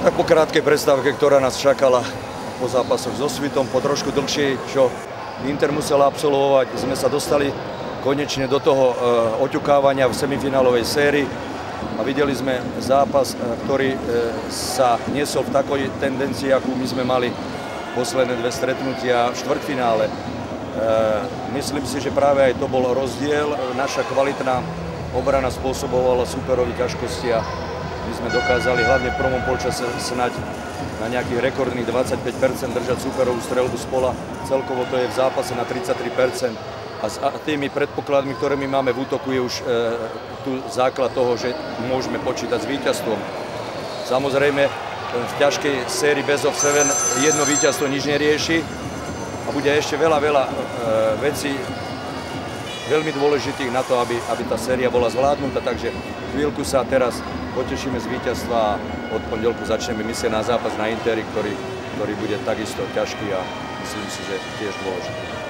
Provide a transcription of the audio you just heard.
Tak po krátkej prestávke, ktorá nás čakala po zápasoch so Svitom, po trošku dlhšej, čo Inter musel absolvovať, sme sa dostali konečne do toho oťukávania v semifinálovej sérii a videli sme zápas, ktorý sa niesol v takoj tendencii, akú my sme mali posledné dve stretnutia v štvrťfinále. Myslím si, že práve aj to bol rozdiel. Naša kvalitná obrana spôsobovala súperovi ťažkosti a my sme dokázali hlavne v prvom polčase snáď na nejakých rekordných 25% držať súperovú streľbu z pola. Celkovo to je v zápase na 33%. A s tými predpokladmi, ktoré my máme v útoku, je už tu základ toho, že môžeme počítať s víťazstvom. Samozrejme, v ťažkej sérii Best of Seven jedno víťazstvo nič nerieši a bude ešte veľa vecí veľmi dôležitých na to, aby tá séria bola zvládnutá. Takže chvíľku sa teraz potešíme z víťazstva a od pondelku začneme myslieť na zápas na Interi, ktorý bude takisto ťažký a myslím si, že tiež dôležitý.